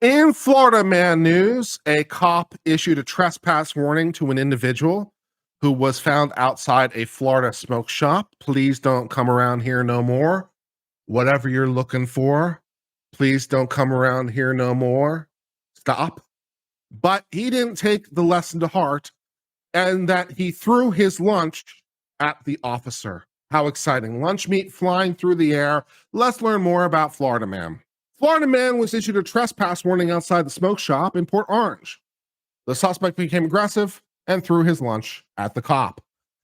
In Florida man news, a cop issued a trespass warning to an individual who was found outside a Florida smoke shop. Please don't come around here no more. Whatever you're looking for, please don't come around here no more. Stop. But he didn't take the lesson to heart, and that he threw his lunch at the officer. How exciting. Lunch meat flying through the air. Let's learn more about Florida man. Florida man was issued a trespass warning outside the smoke shop in Port Orange. The suspect became aggressive and threw his lunch at the cop.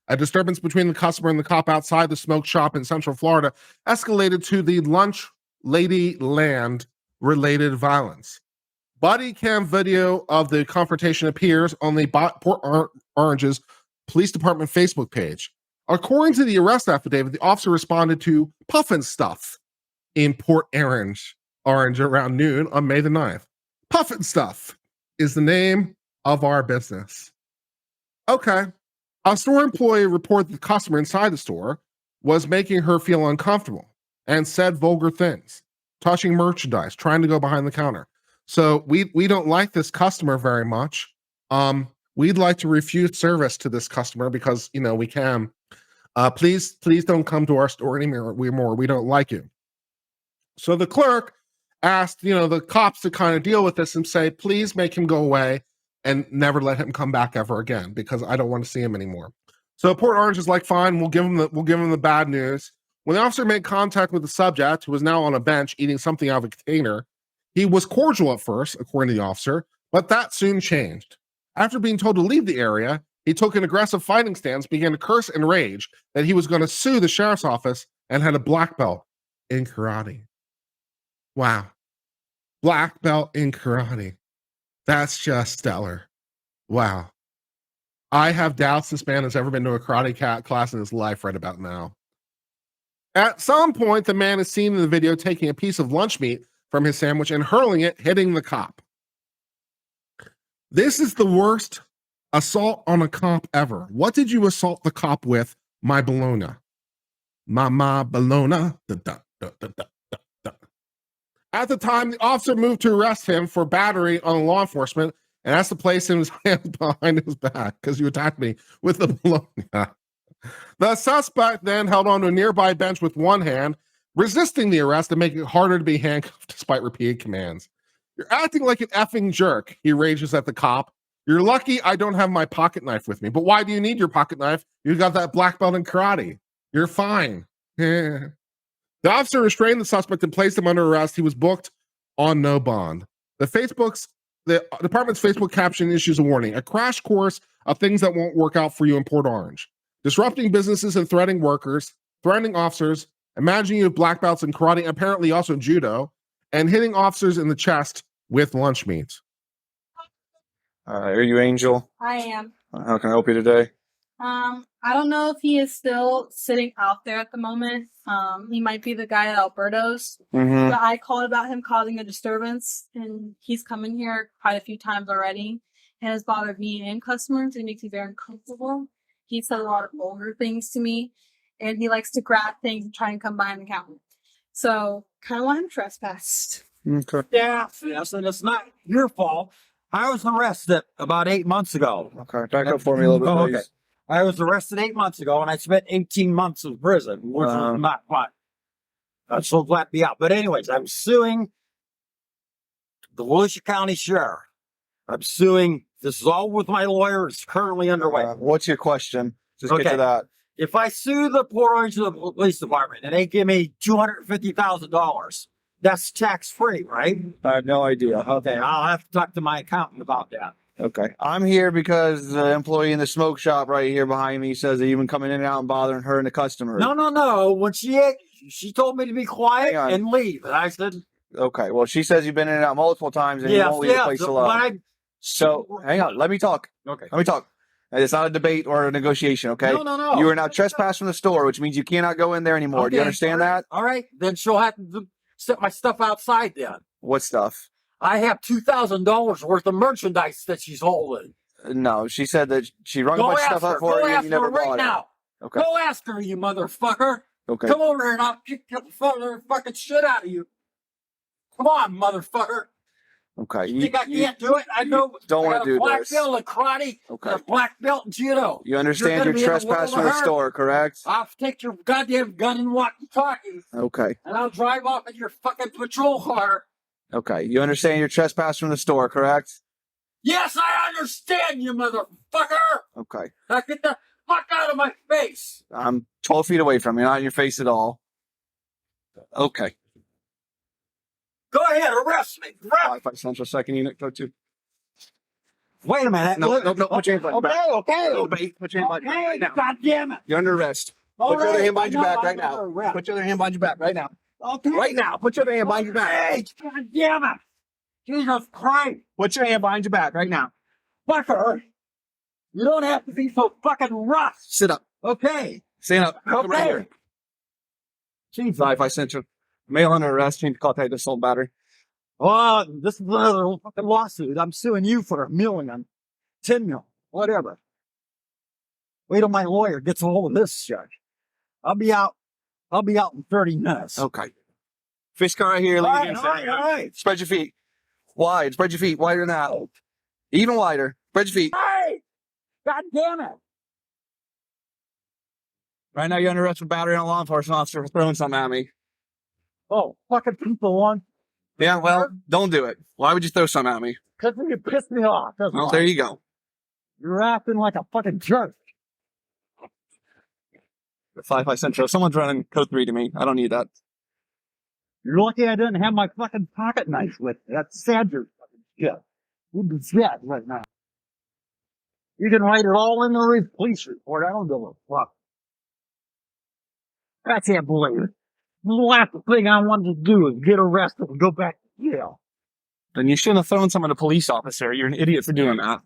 A disturbance between the customer and the cop outside the smoke shop in Central Florida escalated to the lunch lady land related violence. Body cam video of the confrontation appears on the Port Orange's police department Facebook page. According to the arrest affidavit, the officer responded to puffin stuff in Port Orange around noon on May the 9th. Puffin stuff is the name of our business. Okay. A store employee reported the customer inside the store was making her feel uncomfortable and said vulgar things, touching merchandise, trying to go behind the counter. So we don't like this customer very much. We'd like to refuse service to this customer because, we can. Please don't come to our store anymore. We don't like you. So the clerk asked, the cops to kind of deal with this and say, please make him go away and never let him come back ever again because I don't want to see him anymore. So Port Orange is like, fine, we'll give him the bad news. When the officer made contact with the subject, who was now on a bench eating something out of a container, he was cordial at first, according to the officer, but that soon changed. After being told to leave the area, he took an aggressive fighting stance, began to curse and rage that he was going to sue the sheriff's office and had a black belt in karate. Wow. Black belt in karate. That's just stellar. Wow. I have doubts this man has ever been to a karate class in his life right about now. At some point, the man is seen in the video taking a piece of lunch meat from his sandwich and hurling it, hitting the cop. This is the worst assault on a cop ever. What did you assault the cop with, my bologna? My bologna. At the time, the officer moved to arrest him for battery on law enforcement and asked to place his hands behind his back because you attacked me with the bologna. The suspect then held on to a nearby bench with one hand, resisting the arrest and making it harder to be handcuffed despite repeated commands. You're acting like an effing jerk, he rages at the cop. You're lucky I don't have my pocket knife with me. But why do you need your pocket knife? You got that black belt in karate. You're fine. The officer restrained the suspect and placed him under arrest. He was booked on no bond. The department's Facebook caption issues a warning: a crash course of things that won't work out for you in Port Orange. Disrupting businesses and threatening workers, threatening officers, imagining you have black belts in karate, apparently also judo, and hitting officers in the chest with lunch meat. Are you Angel? I am. How can I help you today? I don't know if he is still sitting out there at the moment. He might be the guy at Alberto's. Mm-hmm. But I called about him causing a disturbance, and he's coming here quite a few times already. And has bothered me and customers. It makes me very uncomfortable. He said a lot of vulgar things to me, and he likes to grab things and try and come behind the counter. So, kind of want him trespassed. Okay. Yes, and it's not your fault. I was arrested about 8 months ago. Okay, back up for me a little bit, please. Okay. I was arrested 8 months ago, and I spent 18 months in prison, which was not fun. I'm so glad to be out. But anyways, I'm suing the Volusia County Sheriff. I'm suing. This is all with my lawyer. It's currently underway. What's your question? Just get to that. If I sue the Port Orange Police Department and they give me $250,000, that's tax-free, right? I have no idea. Okay, I'll have to talk to my accountant about that. Okay. I'm here because the employee in the smoke shop right here behind me says that you've been coming in and out and bothering her and the customer. No. When she told me to be quiet and leave, and I said, okay. Well, she says you've been in and out multiple times and you won't leave the place alone. So hang on. Let me talk. Okay. Let me talk. It's not a debate or a negotiation, okay? No. You are now trespassed from the store, which means you cannot go in there anymore. Okay. Do you understand that? All right. Then she'll have to set my stuff outside then. What stuff? I have $2,000 worth of merchandise that she's holding. No, she said that she rung a bunch of stuff up for you and you never bought it. Now. Okay. Go ask her, you motherfucker. Okay. Come over here and I'll kick the fucking shit out of you. Come on, motherfucker. Okay. You think I can't do it? I know. don't I wanna got a do black this. belt in karate. Okay. And a black belt in judo. You understand gonna you're be in a world trespassing of the hurt. store, correct? I'll take your goddamn gun and walkie-talkie, Okay. and I'll drive off in your fucking patrol car. Okay. You understand you're trespassing the store, correct? Yes, I understand, you motherfucker. Okay. Now get the fuck out of my face. I'm 12 feet away from you, not in your face at all. Okay. Go ahead, arrest me. Arrest. 5 Central Second Unit, go to. Wait a minute. No, put your hand behind your back. Okay. No, babe, put your hand behind your back Okay, right now. God damn it. You're under arrest. All Put your other right, hand behind your I know back right I'm now. under arrest. Put your other hand behind your back right now. Okay. Right now. Put your other hand behind your back. Hey, God damn it. Jesus Christ. Put your hand behind your back right now. Fucker. You don't have to be so fucking rough. Sit up. Okay. Stand up. Come right Okay. here. Chief 5 Central. Male under arrest. Change call tag assault battery. Well, this is another fucking lawsuit. I'm suing you for $1 million, $10 million, whatever. Wait till my lawyer gets a hold of this, Judge. I'll be out in 30 minutes. Okay. Fish car right here. all Lean right, against all it. right, all right. Spread your feet. Wide. Spread your feet wider than that. Even wider. Spread your feet. Hey! God damn it. Right now you're under arrest for battery on a law enforcement officer for throwing something at me. Oh, fucking people on. Yeah, well, don't do it. Why would you throw something at me? Because you pissed me off. That's Well, why. there you go. You're acting like a fucking jerk. 5 Central. Someone's running code 3 to me. I don't need that. You're lucky I didn't have my fucking pocket knife with me. That's sad you're fucking shit. You'd be sad right now. You can write it all in the police report. I don't give a fuck. I can't believe it. The last thing I wanted to do is get arrested and go back to jail. Then you shouldn't have thrown someone at a police officer. You're an idiot for doing that.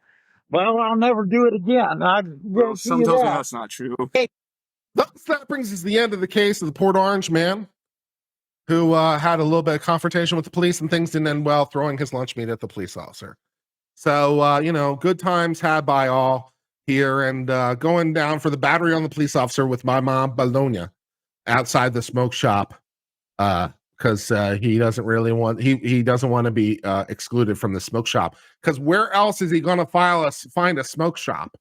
Well, I'll never do it again. I guarantee Some you tells me that. that's not true. Thus, that brings us to the end of the case of the Port Orange man who had a little bit of confrontation with the police and things didn't end well, throwing his lunch meat at the police officer. So, good times had by all here, and going down for the battery on the police officer with my mom, Bologna, outside the smoke shop, because he doesn't really want he doesn't want to be excluded from the smoke shop. Because where else is he going to find a smoke shop?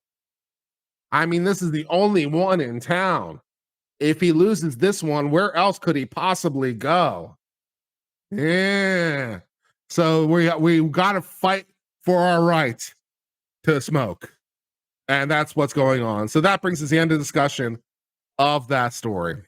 I mean, this is the only one in town. If he loses this one, where else could he possibly go? Yeah. So we got to fight for our right to smoke. And that's what's going on. So that brings us to the end of the discussion of that story.